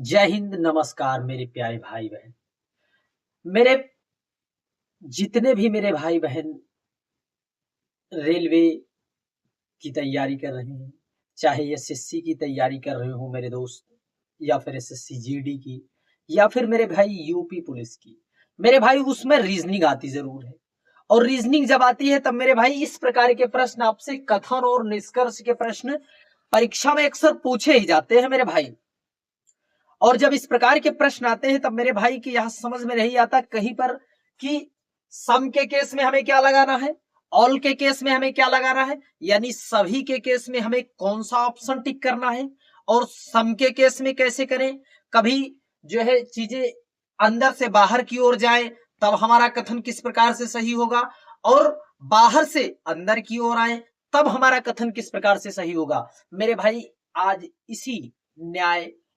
जय हिंद, नमस्कार मेरे प्यारे भाई बहन। मेरे जितने भी मेरे भाई बहन रेलवे की तैयारी कर रहे हैं, चाहे एसएससी की तैयारी कर रहे हो मेरे दोस्त, या फिर एसएससी जीडी की, या फिर मेरे भाई यूपी पुलिस की, मेरे भाई उसमें रीजनिंग आती जरूर है। और रीजनिंग जब आती है तब मेरे भाई इस प्रकार के प्रश्न आपसे कथन और निष्कर्ष के प्रश्न परीक्षा में अक्सर पूछे ही जाते हैं मेरे भाई। और जब इस प्रकार के प्रश्न आते हैं तब मेरे भाई की यह समझ में नहीं आता कहीं पर कि सम के केस में हमें क्या लगाना है, ऑल के केस में हमें क्या लगाना है, यानी सभी के केस में हमें कौन सा ऑप्शन टिक करना है, और सम के केस में कैसे करें। कभी जो है चीजें अंदर से बाहर की ओर जाए तब हमारा कथन किस प्रकार से सही होगा, और बाहर से अंदर की ओर आए तब हमारा कथन किस प्रकार से सही होगा। मेरे भाई आज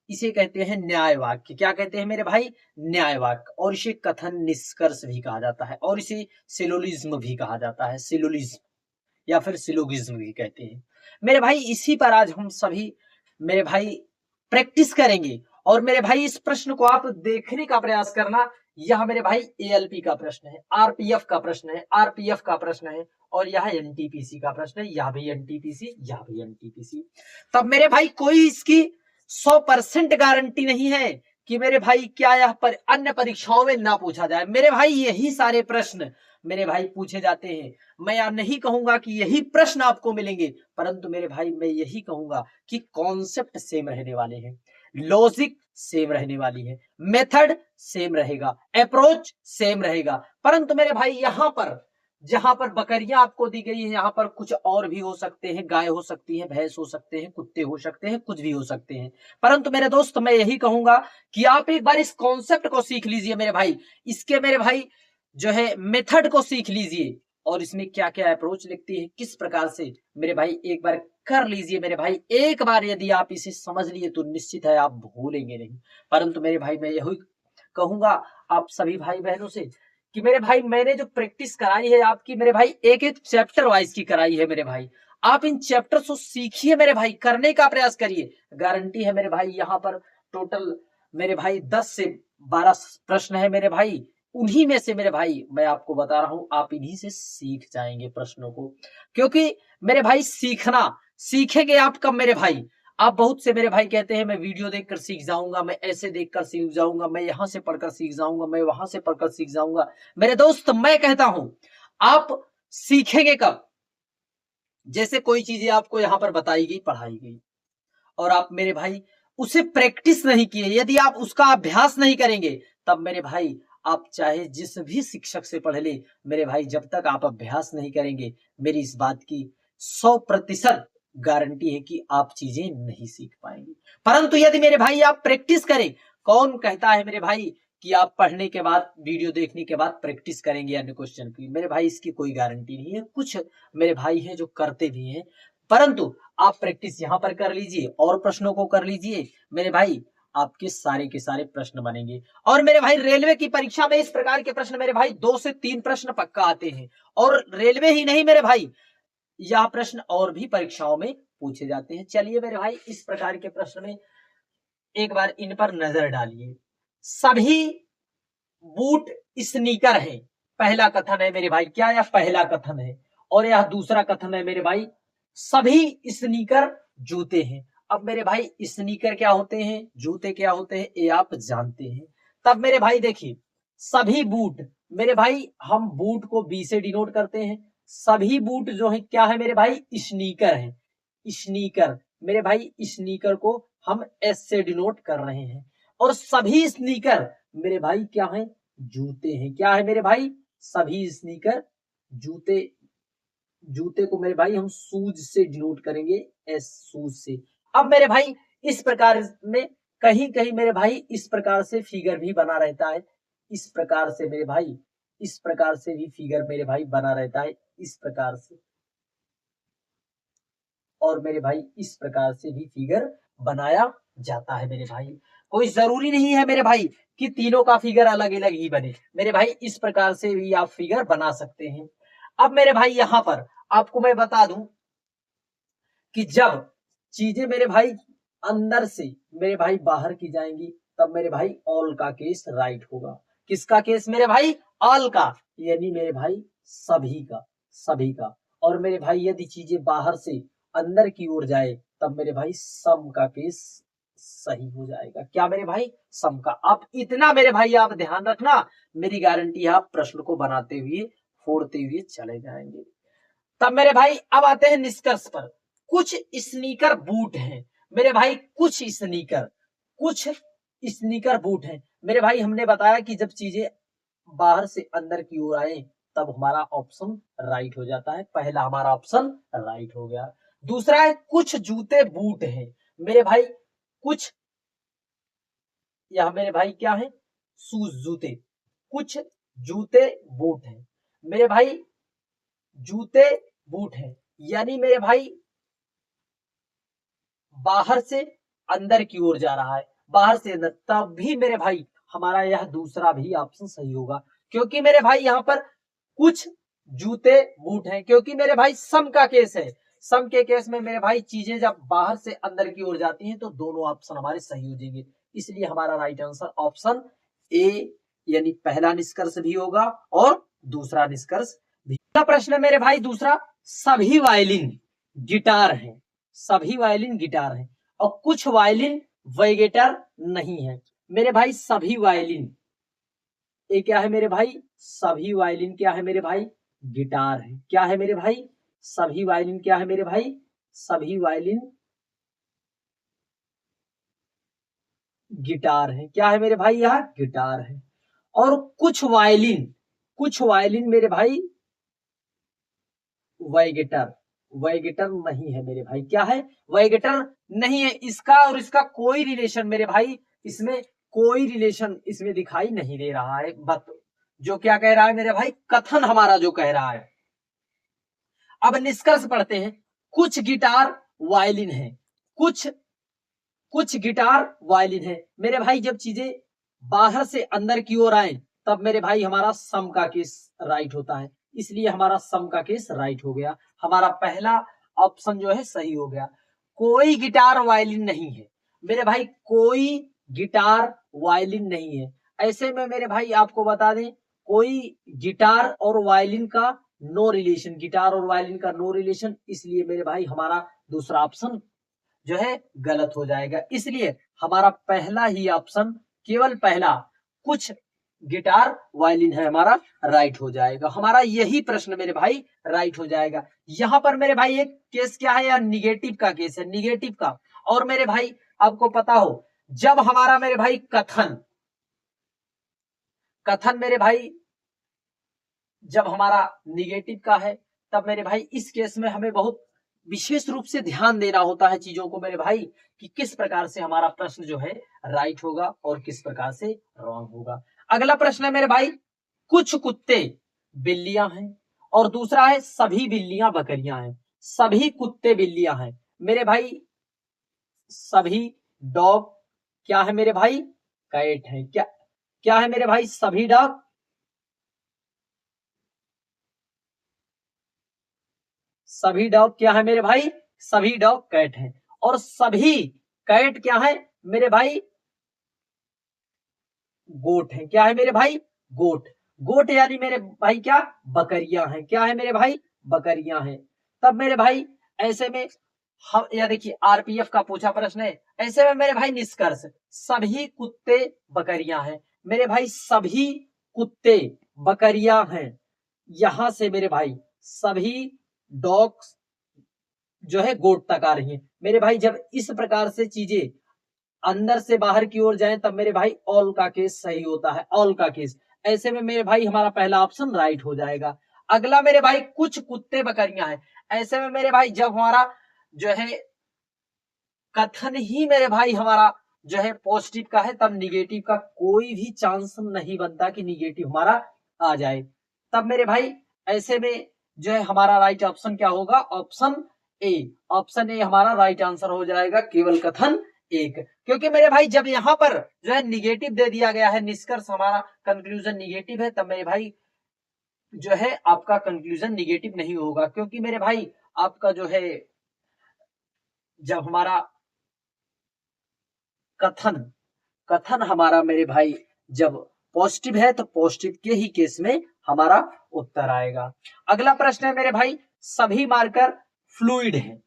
इसे कहते हैं न्याय वाक्य। क्या कहते हैं मेरे भाई? न्याय वाक्य। और इसे कथन निष्कर्ष भी कहा जाता है, और इसे सिलोलिज्म भी कहा जाता है, सिलोलिज्म या फिर सिलोगिज्म भी कहते हैं मेरे भाई। इसी पर आज हम सभी मेरे भाई प्रैक्टिस करेंगे। और मेरे भाई इस प्रश्न को आप देखने का प्रयास करना। यह मेरे भाई एएलपी का प्रश्न है, आरपीएफ का प्रश्न है, आरपीएफ का प्रश्न है, और यह एनटीपीसी का प्रश्न है। यह भी एनटीपीसी, यह भी एनटीपीसी। तब मेरे भाई कोई इसकी 100% गारंटी नहीं है कि मेरे भाई क्या यह पर अन्य परीक्षाओं में ना पूछा जाए। मेरे भाई यही सारे प्रश्न मेरे भाई पूछे जाते हैं। मैं यह नहीं कहूंगा कि यही प्रश्न आपको मिलेंगे, परंतु मेरे भाई मैं यही कहूंगा कि कॉन्सेप्ट सेम रहने वाले हैं, लॉजिक सेम रहने वाली है, मेथड सेम रहेगा, अप्रोच सेम रहेगा। परंतु मेरे भाई यहां पर जहां पर बकरियां आपको दी गई है, यहां पर कुछ और भी हो सकते हैं। गाय हो सकती है, भैंस हो सकते हैं, कुत्ते हो सकते हैं, कुछ भी हो सकते हैं। परंतु मेरे दोस्त मैं यही कहूंगा कि आप एक बार इस कॉन्सेप्ट को सीख लीजिए मेरे भाई, इसके मेरे भाई जो है मेथड को सीख लीजिए, और इसमें क्या क्या अप्रोच लिखती है, किस प्रकार से मेरे भाई एक बार कर लीजिए मेरे भाई। एक बार यदि आप इसे समझ लिए तो निश्चित है आप भूलेंगे नहीं। परंतु मेरे भाई मैं यही कहूंगा आप सभी भाई बहनों से कि मेरे भाई मैंने जो प्रैक्टिस कराई है आपकी मेरे भाई, एक एक चैप्टर वाइज की कराई है मेरे भाई। आप इन चैप्टर को सीखिए मेरे भाई, करने का प्रयास करिए। गारंटी है मेरे भाई यहाँ पर टोटल मेरे भाई 10 से 12 प्रश्न है मेरे भाई। उन्हीं में से मेरे भाई मैं आपको बता रहा हूं, आप इन्हीं से सीख जाएंगे प्रश्नों को। क्योंकि मेरे भाई सीखेंगे आप कब मेरे भाई? आप बहुत से मेरे भाई कहते हैं मैं वीडियो देखकर सीख जाऊंगा, मैं ऐसे देखकर सीख जाऊंगा, मैं यहां से पढ़कर सीख जाऊंगा, मैं वहां से पढ़कर सीख जाऊंगा। मेरे दोस्त मैं कहता हूं आप सीखेंगे कब? जैसे कोई चीजें आपको यहां पर बताई गई, पढ़ाई गई, और आप मेरे भाई उसे प्रैक्टिस नहीं किए, यदि आप उसका अभ्यास नहीं करेंगे, तब मेरे भाई आप चाहे जिस भी शिक्षक से पढ़ ले मेरे भाई, जब तक आप अभ्यास नहीं करेंगे, मेरी इस बात की 100% गारंटी है कि आप चीजें नहीं सीख पाएंगे। परंतु यदि मेरे भाई आप प्रैक्टिस करें, कौन कहता है मेरे भाई कि आप पढ़ने के बाद, वीडियो देखने के बाद प्रैक्टिस करेंगे अन्य क्वेश्चन की? मेरे भाई इसकी कोई गारंटी नहीं है। कुछ मेरे भाई हैं जो करते भी हैं, परंतु आप प्रैक्टिस यहां पर कर लीजिए और प्रश्नों को कर लीजिए मेरे भाई, आपके सारे के सारे प्रश्न बनेंगे। और मेरे भाई रेलवे की परीक्षा में इस प्रकार के प्रश्न मेरे भाई 2 से 3 प्रश्न पक्का आते हैं। और रेलवे ही नहीं मेरे भाई, यह प्रश्न और भी परीक्षाओं में पूछे जाते हैं। चलिए मेरे भाई इस प्रकार के प्रश्न में एक बार इन पर नजर डालिए। सभी बूट स्नीकर है, पहला कथन है मेरे भाई। क्या यह पहला कथन है? और यह दूसरा कथन है मेरे भाई, सभी स्नीकर जूते हैं। अब मेरे भाई स्नीकर क्या होते हैं, जूते क्या होते हैं, ये आप जानते हैं। तब मेरे भाई देखिए, सभी बूट मेरे भाई, हम बूट को बी से डिनोट करते हैं। सभी बूट जो है क्या है मेरे भाई, स्नीकर है। स्नीकर मेरे भाई, स्नीकर को हम एस से डिनोट कर रहे हैं। और सभी स्नीकर मेरे भाई क्या है, जूते हैं। क्या है मेरे भाई, सभी स्नीकर जूते। जूते को मेरे भाई हम शूज से डिनोट करेंगे, एस, शूज से। अब मेरे भाई इस प्रकार में कहीं कहीं मेरे भाई इस प्रकार से फिगर भी बना रहता है, इस प्रकार से मेरे भाई, इस प्रकार से भी फिगर मेरे भाई बना रहता है, इस प्रकार से। और मेरे भाई इस प्रकार से भी फिगर बनाया जाता है मेरे भाई। कोई जरूरी नहीं है मेरे भाई कि तीनों का फिगर अलग अलग ही बने। मेरे भाई इस प्रकार से भी आप फिगर बना सकते हैं। अब मेरे भाई यहां पर आपको मैं बता दूं कि जब चीजें मेरे भाई अंदर से मेरे भाई बाहर की जाएंगी, तब मेरे भाई ऑल का केस राइट होगा। किसका केस मेरे भाई? ऑल का, यानी मेरे भाई सभी का, सभी का। और मेरे भाई यदि चीजें बाहर से अंदर की ओर जाए, तब मेरे भाई सम का केस सही हो जाएगा। क्या मेरे भाई? सम का। आप इतना मेरे भाई आप ध्यान रखना, मेरी गारंटी आप प्रश्न को बनाते हुए फोड़ते हुए चले जाएंगे। तब मेरे भाई अब आते हैं निष्कर्ष पर। कुछ स्नीकर बूट हैं मेरे भाई, कुछ स्नीकर बूट हैं मेरे भाई। हमने बताया कि जब चीजें बाहर से अंदर की ओर आए, तब हमारा ऑप्शन राइट हो जाता है। पहला हमारा ऑप्शन राइट हो गया। दूसरा है कुछ जूते बूट हैं मेरे भाई, कुछ, यह मेरे भाई क्या है? शूज, जूते। कुछ जूते बूट हैं मेरे भाई, जूते बूट हैं, यानी मेरे भाई बाहर से अंदर की ओर जा रहा है, बाहर से अंदर, तब भी मेरे भाई हमारा यह दूसरा भी ऑप्शन सही होगा। क्योंकि मेरे भाई यहाँ पर कुछ जूते बूट हैं, क्योंकि मेरे भाई सम का केस है। सम के केस में मेरे भाई चीजें जब बाहर से अंदर की ओर जाती हैं, तो दोनों ऑप्शन हमारे सही हो जाएंगे। इसलिए हमारा राइट आंसर ऑप्शन ए, यानी पहला निष्कर्ष भी होगा और दूसरा निष्कर्ष भी। प्रश्न मेरे भाई दूसरा, सभी वायलिन गिटार हैं, सभी वायलिन गिटार हैं और कुछ वायलिन वैगेटर नहीं है मेरे भाई। सभी वायलिन, ये क्या है मेरे भाई? सभी वायलिन क्या है मेरे भाई? गिटार है। क्या है मेरे भाई? सभी वायलिन क्या है मेरे भाई? सभी वायलिन गिटार है। क्या है मेरे भाई? यह गिटार है। और कुछ वायलिन मेरे भाई वैगेटर, वैगेटर नहीं है मेरे भाई। क्या है? वैगेटर नहीं है। इसका और इसका कोई रिलेशन मेरे भाई, इसमें कोई रिलेशन इसमें दिखाई नहीं दे रहा है। बत जो क्या कह रहा है मेरे भाई? कथन हमारा जो कह रहा है। अब निष्कर्ष पढ़ते हैं। कुछ गिटार वायलिन है, कुछ कुछ गिटार वायलिन है मेरे भाई। जब चीजें बाहर से अंदर की ओर आए, तब मेरे भाई हमारा सम का केस राइट होता है। इसलिए हमारा सम का केस राइट हो गया। हमारा पहला ऑप्शन जो है सही हो गया। कोई गिटार वायलिन नहीं है मेरे भाई, कोई गिटार वायलिन नहीं है। ऐसे में मेरे भाई आपको बता दें, कोई गिटार और वायलिन का नो रिलेशन, गिटार और वायलिन का नो रिलेशन, इसलिए मेरे भाई हमारा दूसरा ऑप्शन जो है गलत हो जाएगा। इसलिए हमारा पहला ही ऑप्शन, केवल पहला, कुछ गिटार वायलिन है, हमारा राइट हो जाएगा। हमारा यही प्रश्न मेरे भाई राइट हो जाएगा। यहां पर मेरे भाई एक केस क्या है यार? निगेटिव का केस है, निगेटिव का। और मेरे भाई आपको पता हो, जब हमारा मेरे भाई कथन कथन मेरे भाई जब हमारा निगेटिव का है, तब मेरे भाई इस केस में हमें बहुत विशेष रूप से ध्यान देना होता है चीजों को मेरे भाई, कि किस प्रकार से हमारा प्रश्न जो है राइट होगा और किस प्रकार से रॉन्ग होगा। अगला प्रश्न है मेरे भाई, कुछ कुत्ते बिल्लियां हैं और दूसरा है सभी बिल्लियां बकरियां हैं। सभी कुत्ते बिल्लियां हैं मेरे भाई, सभी डॉग क्या है मेरे भाई? कैट है। क्या क्या है मेरे भाई? सभी डॉग, सभी डॉग क्या है मेरे भाई? सभी डॉग कैट हैं। और सभी कैट क्या है मेरे भाई? गोट है। क्या है मेरे भाई? गोट। गोट यानी मेरे भाई क्या? बकरियां हैं। क्या है मेरे भाई? बकरियां हैं। तब मेरे भाई ऐसे में हम, या देखिए आरपीएफ का पूछा प्रश्न है, ऐसे में मेरे भाई निष्कर्ष, सभी कुत्ते बकरियां हैं मेरे भाई, सभी कुत्ते बकरियां हैं। यहां से मेरे भाई सभी डॉग्स जो है गोट तक आ रही है मेरे भाई। जब इस प्रकार से चीजें अंदर से बाहर की ओर जाएं, तब मेरे भाई ऑल का केस सही होता है, ऑल का केस। ऐसे में मेरे भाई हमारा पहला ऑप्शन राइट हो जाएगा। अगला मेरे भाई, कुछ कुत्ते बकरियां हैं। ऐसे में मेरे भाई जब हमारा जो है कथन ही मेरे भाई हमारा जो है पॉजिटिव का है, तब निगेटिव का कोई भी चांस नहीं बनता कि निगेटिव हमारा आ जाए। तब मेरे भाई ऐसे में जो है हमारा राइट ऑप्शन क्या होगा? Option A. ऑप्शन ए हमारा राइट आंसर हो जाएगा, केवल कथन एक। क्योंकि मेरे भाई जब यहां पर जो है निगेटिव दे दिया गया है, निष्कर्ष हमारा कंक्लूजन निगेटिव है, तब मेरे भाई जो है आपका कंक्लूजन निगेटिव नहीं होगा। क्योंकि मेरे भाई आपका जो है जब हमारा कथन हमारा मेरे भाई जब पॉजिटिव है तो पॉजिटिव के ही केस में हमारा उत्तर आएगा। अगला प्रश्न है मेरे भाई, सभी मार्कर फ्लूइड हैं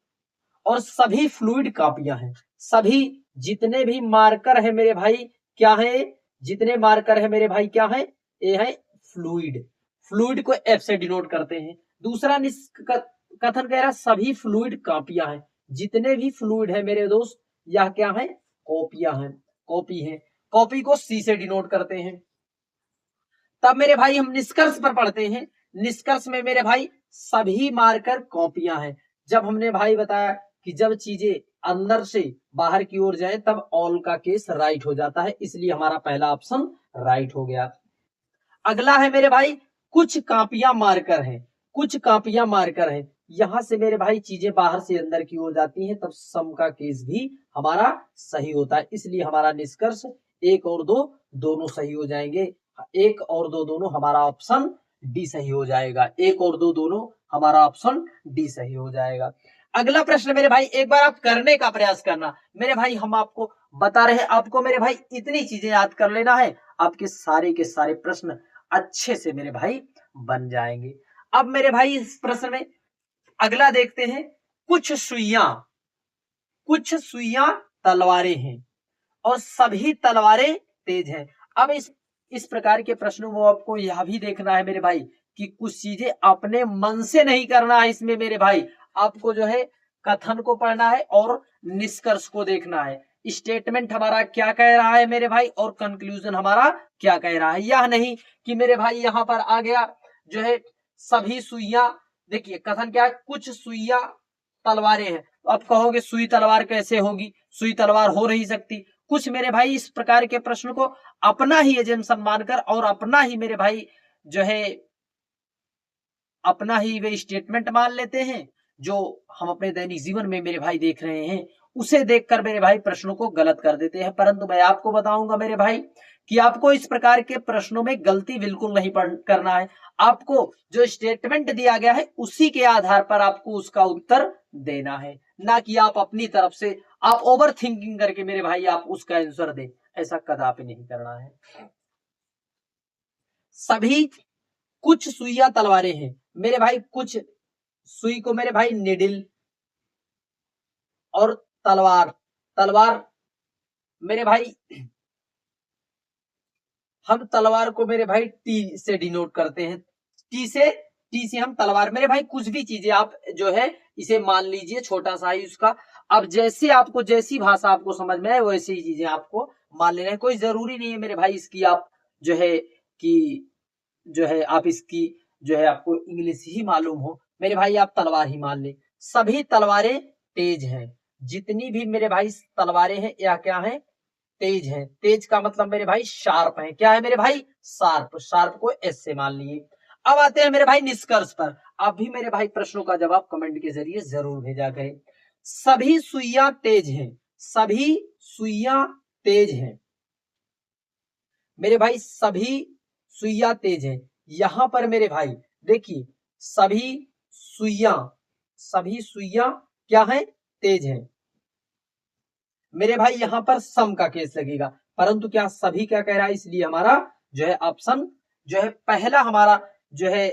और सभी फ्लूइड कापियां हैं। सभी जितने भी मार्कर है मेरे भाई क्या है, जितने मार्कर है मेरे भाई क्या है, ये है फ्लूइड। फ्लूइड को एफ से डिनोट करते हैं। दूसरा कथन कह रहा है सभी फ्लूइड कापियां हैं। जितने भी फ्लूइड है मेरे दोस्त यह क्या है, कॉपियां हैं, कॉपी है। कॉपी को सी से डिनोट करते हैं। तब मेरे भाई हम निष्कर्ष पर पढ़ते हैं। निष्कर्ष में मेरे भाई सभी मार्कर कॉपियां हैं। जब हमने भाई बताया कि जब चीजें अंदर से बाहर की ओर जाए तब ऑल का केस राइट हो जाता है, इसलिए हमारा पहला ऑप्शन राइट हो गया। अगला है मेरे भाई, कुछ कापियां मार्कर हैं, कुछ कापियां मार्कर हैं। यहां से मेरे भाई चीजें बाहर से अंदर की ओर जाती हैं तब सम का केस भी हमारा सही होता है, इसलिए हमारा निष्कर्ष 1 और 2 दोनों सही हो जाएंगे। 1 और 2 दोनों हमारा ऑप्शन डी सही हो जाएगा। 1 और 2 दोनों हमारा ऑप्शन डी सही हो जाएगा। अगला प्रश्न मेरे भाई एक बार आप करने का प्रयास करना। मेरे भाई हम आपको बता रहे हैं, आपको मेरे भाई इतनी चीजें याद कर लेना है, आपके सारे के सारे प्रश्न अच्छे से मेरे भाई बन जाएंगे। अब मेरे भाई इस प्रश्न में अगला देखते हैं, कुछ सुइयां तलवारें हैं और सभी तलवारें तेज हैं। अब इस प्रकार के प्रश्नों में आपको यह भी देखना है मेरे भाई कि कुछ चीजें अपने मन से नहीं करना है। इसमें मेरे भाई आपको जो है कथन को पढ़ना है और निष्कर्ष को देखना है। स्टेटमेंट हमारा क्या कह रहा है मेरे भाई और कंक्लूजन हमारा क्या कह रहा है। यह नहीं कि मेरे भाई यहां पर आ गया जो है सभी सुइयां, देखिए कथन क्या है, कुछ सुइयां तलवारें हैं। तो आप कहोगे सुई तलवार कैसे होगी, सुई तलवार हो नहीं सकती। कुछ मेरे भाई इस प्रकार के प्रश्न को अपना ही एजम्पशन मानकर और अपना ही मेरे भाई जो है अपना ही वे स्टेटमेंट मान लेते हैं जो हम अपने दैनिक जीवन में मेरे भाई देख रहे हैं, उसे देखकर मेरे भाई प्रश्नों को गलत कर देते हैं। परंतु मैं आपको बताऊंगा मेरे भाई कि आपको इस प्रकार के प्रश्नों में गलती बिल्कुल नहीं करना है। आपको जो स्टेटमेंट दिया गया है उसी के आधार पर आपको उसका उत्तर देना है, ना कि आप अपनी तरफ से आप ओवर थिंकिंग करके मेरे भाई आप उसका आंसर दें, ऐसा कदापि नहीं करना है। सभी कुछ सुइयां तलवारें हैं मेरे भाई, कुछ सुई को मेरे भाई निडिल और तलवार मेरे भाई हम तलवार को मेरे भाई टी से डिनोट करते हैं। टी से हम तलवार, मेरे भाई कुछ भी चीजें आप जो है इसे मान लीजिए छोटा सा ही उसका, अब जैसे आपको जैसी भाषा आपको समझ में आए वैसी ही चीजें आपको मान लेना है। कोई जरूरी नहीं है मेरे भाई इसकी आप जो है कि जो है आप इसकी जो है आपको इंग्लिश ही मालूम हो, मेरे भाई आप तलवार ही मान ले। सभी तलवारें तेज हैं, जितनी भी मेरे भाई तलवारें हैं या क्या है, तेज है। तेज का मतलब मेरे भाई शार्प है। क्या है मेरे भाई, शार्प। शार्प को एस से मान लिए। अब आते हैं मेरे भाई निष्कर्ष पर। आप भी मेरे भाई प्रश्नों का जवाब कमेंट के जरिए जरूर भेजा करें। सभी सुइयां तेज हैं, सभी सुइयां तेज हैं मेरे भाई, सभी सुइयां तेज हैं। यहां पर मेरे भाई देखिए सभी सुइयां क्या है, तेज हैं मेरे भाई। यहां पर सम का केस लगेगा, परंतु क्या सभी क्या कह रहा है, इसलिए हमारा जो है ऑप्शन जो है पहला हमारा जो है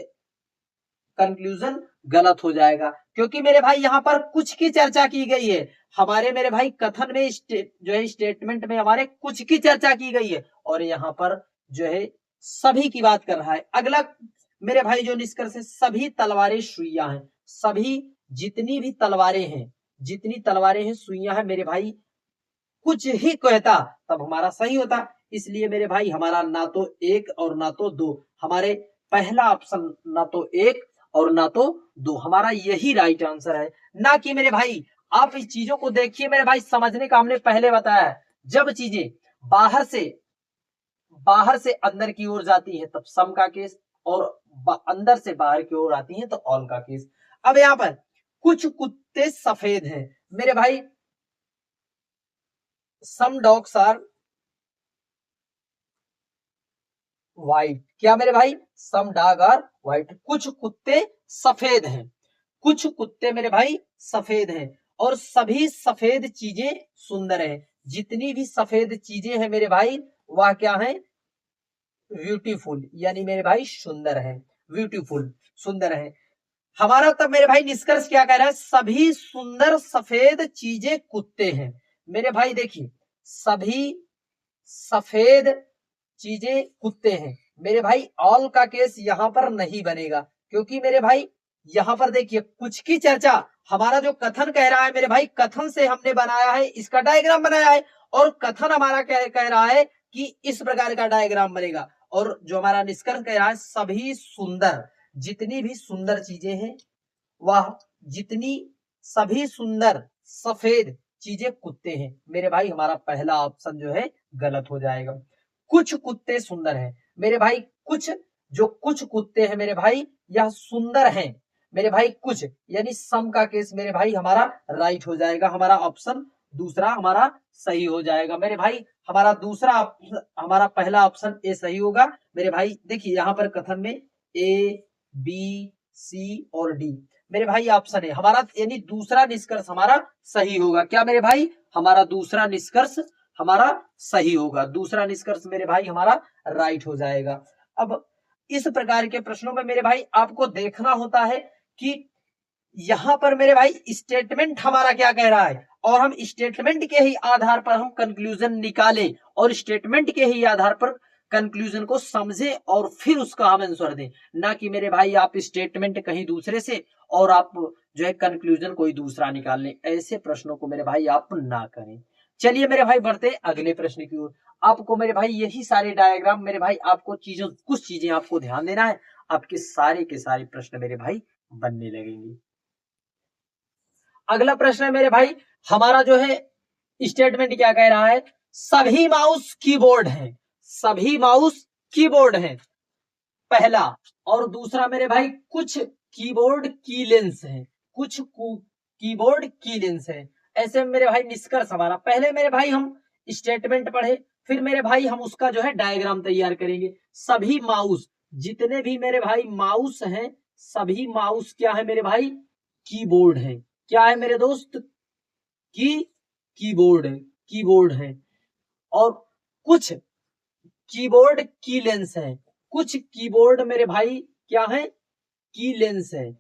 कंक्लूजन गलत हो जाएगा, क्योंकि मेरे भाई यहां पर कुछ की चर्चा की गई है। हमारे मेरे भाई कथन में जो है स्टेटमेंट में हमारे कुछ की चर्चा की गई है और यहाँ पर जो है सभी की बात कर रहा है। अगला मेरे भाई जो निष्कर्ष है, सभी तलवारें सुइयां हैं। सभी जितनी भी तलवारें हैं, जितनी तलवारें हैं सुइयां हैं मेरे भाई, कुछ ही कहता तब हमारा सही होता। इसलिए मेरे भाई हमारा ना तो 1 और ना तो 2, हमारे पहला ऑप्शन ना तो 1 और ना तो 2 हमारा यही राइट आंसर है। ना कि मेरे भाई आप इस चीजों को देखिए मेरे भाई, समझने का हमने पहले बताया, जब चीजें बाहर से अंदर की ओर जाती है तब सम का केस और अंदर से बाहर की ओर आती है तो ऑल का केस। अब यहां पर कुछ कुत्ते सफेद हैं मेरे भाई, सम डॉग्स आर व्हाइट। क्या मेरे भाई, सम डॉग आर व्हाइट। कुछ कुत्ते सफेद हैं, कुछ कुत्ते मेरे भाई सफेद हैं और सभी सफेद चीजें सुंदर हैं। जितनी भी सफेद चीजें हैं मेरे भाई वह क्या है, ब्यूटीफुल, यानी मेरे भाई सुंदर है, ब्यूटीफुल सुंदर है। हमारा तब मेरे भाई निष्कर्ष क्या कह रहा है, सभी सुंदर सफेद चीजें कुत्ते हैं। मेरे भाई देखिए, सभी सफेद चीजें कुत्ते हैं। मेरे भाई ऑल का केस यहां पर नहीं बनेगा, क्योंकि मेरे भाई यहां पर देखिए कुछ की चर्चा, हमारा जो कथन कह रहा है मेरे भाई, कथन से हमने बनाया है, इसका डायग्राम बनाया है, और कथन हमारा कह रहा है कि इस प्रकार का डायग्राम बनेगा। और जो हमारा निष्कर्ष कह रहा है, सभी सुंदर, जितनी भी सुंदर चीजें हैं वह, जितनी सभी सुंदर सफेद चीजें कुत्ते हैं। मेरे भाई हमारा पहला ऑप्शन जो है गलत हो जाएगा। कुछ कुत्ते सुंदर हैं मेरे भाई, कुछ, जो कुछ कुत्ते हैं मेरे भाई यह सुंदर हैं मेरे भाई, कुछ यानी सम का केस मेरे भाई हमारा राइट हो जाएगा, हमारा ऑप्शन दूसरा हमारा सही हो जाएगा। मेरे भाई हमारा दूसरा, हमारा पहला ऑप्शन ए सही होगा। मेरे भाई देखिए यहाँ पर कथन में ए बी सी और डी मेरे भाई ऑप्शन है हमारा, यानी दूसरा निष्कर्ष हमारा सही होगा। क्या मेरे भाई, हमारा दूसरा निष्कर्ष हमारा सही होगा, दूसरा निष्कर्ष मेरे भाई हमारा राइट हो जाएगा। अब इस प्रकार के प्रश्नों में मेरे भाई आपको देखना होता है कि यहां पर मेरे भाई स्टेटमेंट हमारा क्या कह रहा है, और हम स्टेटमेंट के ही आधार पर हम कंक्लूजन निकालें, और स्टेटमेंट के ही आधार पर कंक्लूजन को समझे और फिर उसका हम आंसर दें, ना कि मेरे भाई आप स्टेटमेंट कहीं दूसरे से और आप जो है कंक्लूजन कोई दूसरा निकाल लें। ऐसे प्रश्नों को मेरे भाई आप ना करें। चलिए मेरे भाई बढ़ते अगले प्रश्न की ओर। आपको मेरे भाई यही सारे डायग्राम मेरे भाई, आपको चीजों, कुछ चीजें आपको ध्यान देना है, आपके सारे के सारे प्रश्न मेरे भाई बनने लगेंगे। अगला प्रश्न है मेरे भाई, हमारा जो है स्टेटमेंट क्या कह रहा है, सभी माउस कीबोर्ड हैं, सभी माउस कीबोर्ड हैं, पहला। और दूसरा मेरे भाई, कुछ कीबोर्ड की लेंस है, कुछ कीबोर्ड की लेंस है। ऐसे मेरे भाई निष्कर्ष हमारा, पहले मेरे भाई हम स्टेटमेंट पढ़े, फिर मेरे भाई हम उसका जो है डायग्राम तैयार करेंगे। सभी माउस, जितने भी मेरे भाई माउस हैं, सभी माउस क्या है मेरे भाई, कीबोर्ड है। क्या है मेरे दोस्त, कीबोर्ड है, कीबोर्ड है। और कुछ कीबोर्ड की लेंस है, कुछ कीबोर्ड मेरे भाई क्या है, की लेंस है,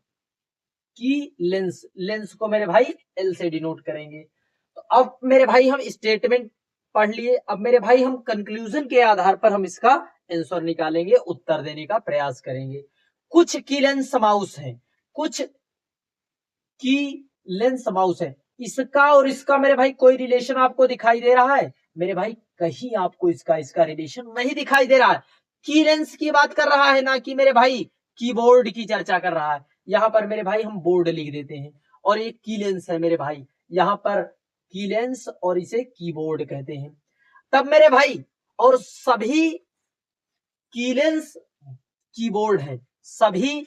की लेंस, लेंस को मेरे भाई एल से डिनोट करेंगे। तो अब मेरे भाई हम स्टेटमेंट पढ़ लिए, अब मेरे भाई हम कंक्लूजन के आधार पर हम इसका आंसर निकालेंगे, उत्तर देने का प्रयास करेंगे। कुछ की लेंस माउस है, कुछ की लेंस माउस है, इसका और इसका मेरे भाई कोई रिलेशन आपको दिखाई दे रहा है मेरे भाई, कहीं आपको इसका रिलेशन नहीं दिखाई दे रहा है। की लेंस की बात कर रहा है, ना कि मेरे भाई कीबोर्ड की चर्चा कर रहा है। यहाँ पर मेरे भाई हम बोर्ड लिख देते हैं, और एक की लेंस है मेरे भाई, यहाँ पर की लेंस और इसे कीबोर्ड कहते हैं। तब मेरे भाई, और सभी की लेंस कीबोर्ड है, सभी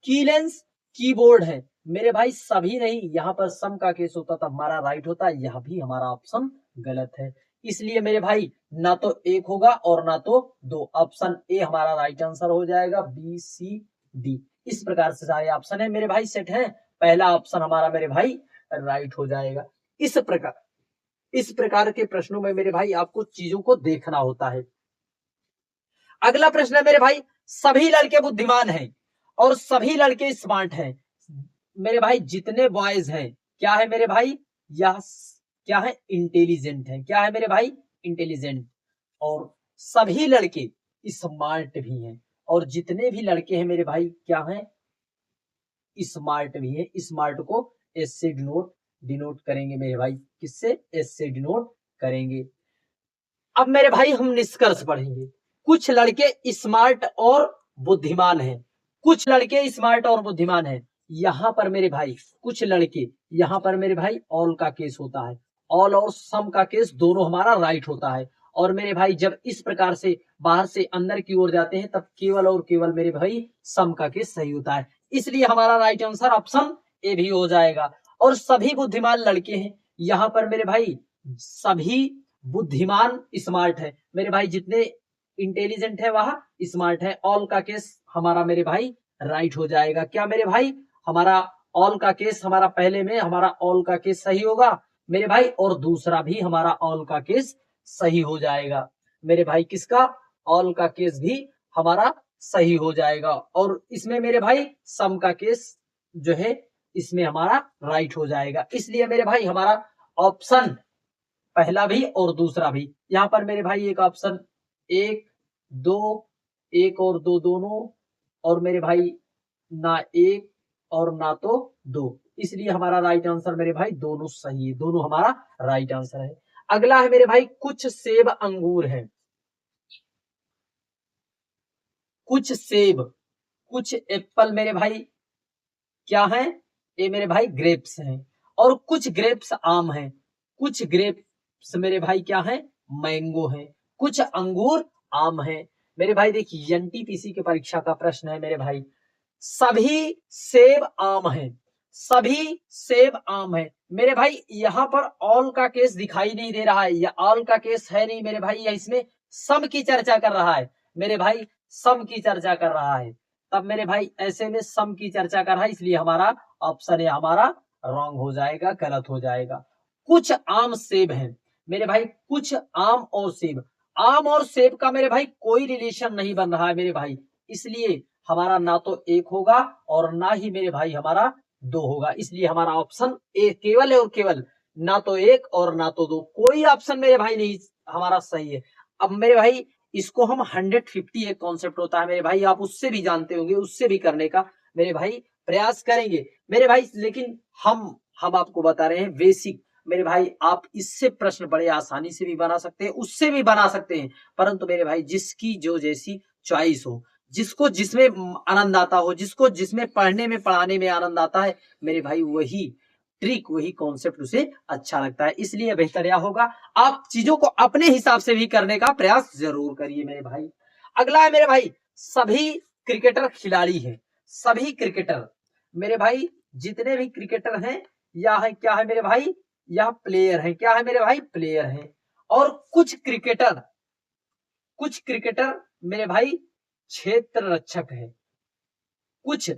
की लेंस कीबोर्ड है मेरे भाई, सभी नहीं, यहाँ पर सम का केस होता तो हमारा राइट होता, यह भी हमारा ऑप्शन गलत है। इसलिए मेरे भाई ना तो एक होगा और ना तो दो, ऑप्शन ए हमारा राइट आंसर हो जाएगा, बी सी डी, इस प्रकार से सारे ऑप्शन है मेरे भाई सेट है, पहला ऑप्शन हमारा मेरे भाई राइट हो जाएगा। इस प्रकार के प्रश्नों में मेरे भाई आपको चीजों को देखना होता है। अगला प्रश्न है मेरे भाई, सभी लड़के बुद्धिमान हैं और सभी लड़के स्मार्ट हैं। मेरे भाई जितने बॉयज हैं क्या है मेरे भाई, यह क्या है, इंटेलिजेंट है। क्या है मेरे भाई, इंटेलिजेंट। और सभी लड़के स्मार्ट भी हैं, और जितने भी लड़के हैं मेरे भाई क्या हैं, स्मार्ट भी है। स्मार्ट को एस से डिनोट करेंगे मेरे भाई, किससे, एस से डिनोट करेंगे। अब मेरे भाई हम निष्कर्ष पढ़ेंगे, कुछ लड़के स्मार्ट और बुद्धिमान हैं, कुछ लड़के स्मार्ट और बुद्धिमान हैं। यहां पर मेरे भाई कुछ लड़के, यहां पर मेरे भाई ऑल का केस होता है, ऑल और सम का केस दोनों हमारा राइट होता है। और मेरे भाई जब इस प्रकार से बाहर से अंदर की ओर जाते हैं, तब केवल और केवल मेरे भाई सम का केस सही होता है, इसलिए हमारा राइट आंसर ऑप्शन ए भी हो जाएगा। और सभी बुद्धिमान लड़के हैं, यहाँ पर मेरे भाई सभी बुद्धिमान स्मार्ट है मेरे भाई, जितने इंटेलिजेंट है वह स्मार्ट है, ऑल का केस हमारा मेरे भाई राइट हो जाएगा। क्या मेरे भाई, हमारा ऑल का केस, हमारा पहले में हमारा ऑल का केस सही होगा, मेरे भाई, और दूसरा भी हमारा ऑल का केस सही हो जाएगा मेरे भाई। किसका? ऑल का केस भी हमारा सही हो जाएगा। और इसमें मेरे भाई सम का केस जो है इसमें हमारा राइट हो जाएगा। इसलिए मेरे भाई हमारा ऑप्शन पहला भी और दूसरा भी, यहां पर मेरे भाई एक ऑप्शन एक दो, एक और दो दोनों, और मेरे भाई ना एक और ना तो दो, इसलिए हमारा राइट आंसर मेरे भाई दोनों सही है, दोनों हमारा राइट आंसर है। अगला है मेरे भाई कुछ सेब अंगूर हैं, कुछ सेब, कुछ एप्पल मेरे भाई क्या है? ये मेरे भाई ग्रेप्स हैं, और कुछ ग्रेप्स आम हैं, कुछ ग्रेप्स मेरे भाई क्या है? मैंगो है, कुछ अंगूर आम है। मेरे भाई देखिए एनटीपीसी की परीक्षा का प्रश्न है मेरे भाई, सभी सेब आम है, सभी सेब आम है। मेरे भाई यहाँ पर ऑल का केस दिखाई नहीं दे रहा है, या ऑल का केस है नहीं मेरे भाई, या इसमें सम की चर्चा कर रहा है मेरे भाई, सम की चर्चा कर रहा है। तब मेरे भाई ऐसे में सम की चर्चा कर रहा है, इसलिए हमारा ऑप्शन है हमारा रॉन्ग हो जाएगा, गलत हो जाएगा। कुछ आम सेब हैं मेरे भाई, कुछ आम और सेब, आम और सेब का मेरे भाई कोई रिलेशन नहीं बन रहा है मेरे भाई, इसलिए हमारा ना तो एक होगा और ना ही मेरे भाई हमारा दो होगा, इसलिए हमारा ऑप्शन ए केवल है और केवल ना तो एक और ना तो दो, कोई ऑप्शन मेरे भाई नहीं हमारा सही है। अब मेरे भाई इसको हम 150 एक कॉन्सेप्ट होता है मेरे भाई, आप उससे भी जानते होंगे, उससे भी करने का मेरे भाई प्रयास करेंगे मेरे भाई, लेकिन हम आपको बता रहे हैं बेसिक मेरे भाई, आप इससे प्रश्न बड़े आसानी से भी बना सकते हैं, उससे भी बना सकते हैं, परंतु मेरे भाई जिसकी जो जैसी चॉइस हो, जिसको जिसमें आनंद आता हो, जिसको जिसमें पढ़ने में पढ़ाने में आनंद आता है मेरे भाई, वही ट्रिक वही कॉन्सेप्ट उसे अच्छा लगता है, इसलिए बेहतर यह होगा आप चीजों को अपने हिसाब से भी करने का प्रयास जरूर करिए मेरे भाई। अगला है मेरे भाई सभी क्रिकेटर खिलाड़ी हैं, सभी क्रिकेटर मेरे भाई जितने भी क्रिकेटर हैं यह है क्या है मेरे भाई, यह प्लेयर है, क्या है मेरे भाई? प्लेयर है। और कुछ क्रिकेटर मेरे भाई क्षेत्र रक्षक है, कुछ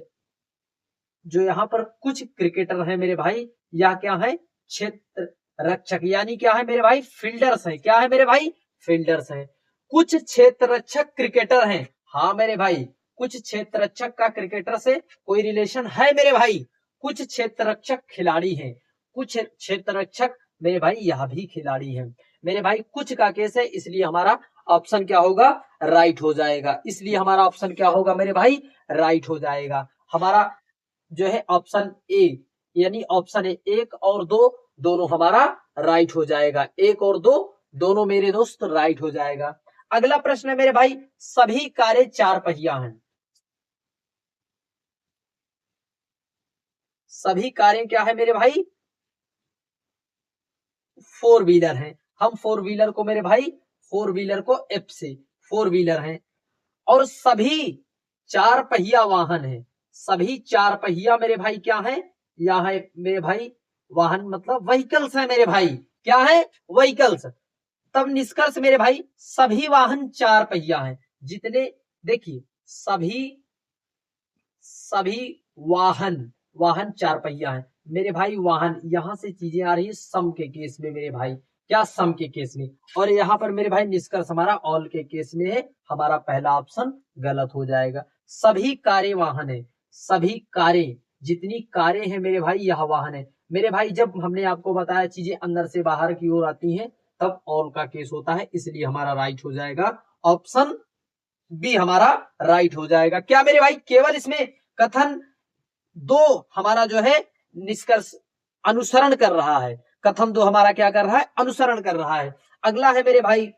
जो यहाँ पर कुछ क्रिकेटर है मेरे भाई, यह क्या है? क्षेत्र रक्षक, यानी क्या है मेरे भाई? फील्डर्स है, क्या है मेरे भाई? फील्डर्स है। कुछ क्षेत्र रक्षक क्रिकेटर हैं, हाँ मेरे भाई, कुछ क्षेत्र रक्षक का क्रिकेटर से कोई रिलेशन है मेरे भाई, कुछ क्षेत्र रक्षक खिलाड़ी हैं, कुछ क्षेत्र रक्षक मेरे भाई यह भी खिलाड़ी हैं मेरे भाई, कुछ का केस है, इसलिए हमारा ऑप्शन क्या होगा? राइट हो जाएगा, इसलिए हमारा ऑप्शन क्या होगा मेरे भाई? राइट हो जाएगा। हमारा जो है ऑप्शन ए, यानी ऑप्शन ए एक और दो दोनों हमारा राइट हो जाएगा, एक और दो दोनों मेरे दोस्त राइट हो जाएगा। अगला प्रश्न है मेरे भाई सभी कारें चार पहिया हैं, सभी कारें क्या है मेरे भाई? फोर व्हीलर हैं, हम फोर व्हीलर को मेरे भाई, फोर व्हीलर को एफ से फोर व्हीलर हैं, और सभी चार पहिया वाहन है, सभी चार पहिया मेरे भाई क्या है? यह है मेरे भाई वाहन, मतलब व्हीकल्स है मेरे भाई, क्या है? व्हीकल्स। तब निष्कर्ष मेरे भाई सभी वाहन चार पहिया हैं, जितने देखिए सभी सभी वाहन, वाहन चार पहिया है मेरे भाई, वाहन यहां से चीजें आ रही है सम के केस में मेरे भाई, क्या? सम के केस में, और यहाँ पर मेरे भाई निष्कर्ष हमारा ऑल के केस में है, हमारा पहला ऑप्शन गलत हो जाएगा। सभी कारें वाहन है, सभी कारें, जितनी कारें हैं मेरे भाई यह वाहन है मेरे भाई, जब हमने आपको बताया चीजें अंदर से बाहर की ओर आती हैं तब ऑल का केस होता है, इसलिए हमारा राइट हो जाएगा ऑप्शन बी, हमारा राइट हो जाएगा। क्या मेरे भाई केवल इसमें कथन दो हमारा जो है निष्कर्ष अनुसरण कर रहा है, कथन दो हमारा क्या कर रहा है? अनुसरण कर रहा है। अगला है मेरे भाई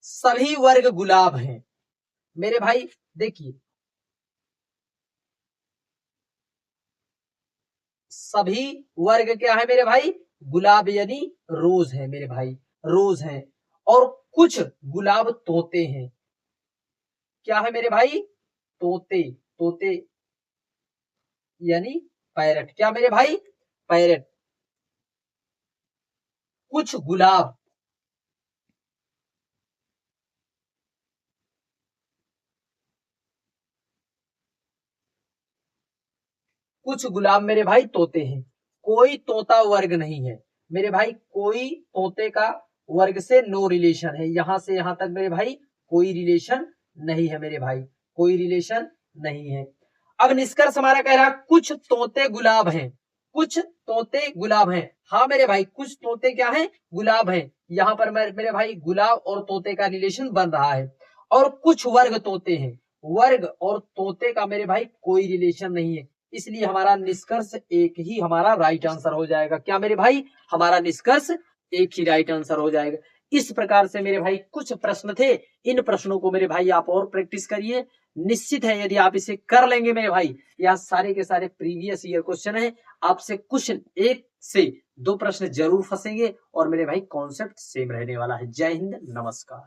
सभी वर्ग गुलाब हैं मेरे भाई, देखिए सभी वर्ग क्या है मेरे भाई? गुलाब, यानी रोज है मेरे भाई, रोज है, और कुछ गुलाब तोते हैं, क्या है मेरे भाई? तोते, तोते यानी पैरट, क्या मेरे भाई? पैरट। कुछ गुलाब, कुछ गुलाब मेरे भाई तोते हैं, कोई तोता वर्ग नहीं है मेरे भाई, कोई तोते का वर्ग से नो रिलेशन है, यहां से यहां तक मेरे भाई कोई रिलेशन नहीं है मेरे भाई, कोई रिलेशन नहीं है। अब निष्कर्ष हमारा कह रहा कुछ तोते गुलाब हैं, कुछ तोते गुलाब हैं। हाँ मेरे भाई, कुछ तोते क्या हैं, गुलाब हैं। यहां पर मेरे भाई गुलाब और तोते का रिलेशन बन रहा है। और कुछ वर्ग तोते हैं, वर्ग और तोते का मेरे भाई कोई रिलेशन नहीं है, इसलिए हमारा निष्कर्ष एक ही हमारा राइट आंसर हो जाएगा। क्या मेरे भाई, हमारा निष्कर्ष एक ही राइट आंसर हो जाएगा। इस प्रकार से मेरे भाई कुछ प्रश्न थे, इन प्रश्नों को मेरे भाई आप और प्रैक्टिस करिए। निश्चित है यदि आप इसे कर लेंगे मेरे भाई, यह सारे के सारे प्रीवियस ईयर क्वेश्चन है, आपसे कुछ एक से दो प्रश्न जरूर फंसेंगे और मेरे भाई कॉन्सेप्ट सेम रहने वाला है। जय हिंद, नमस्कार।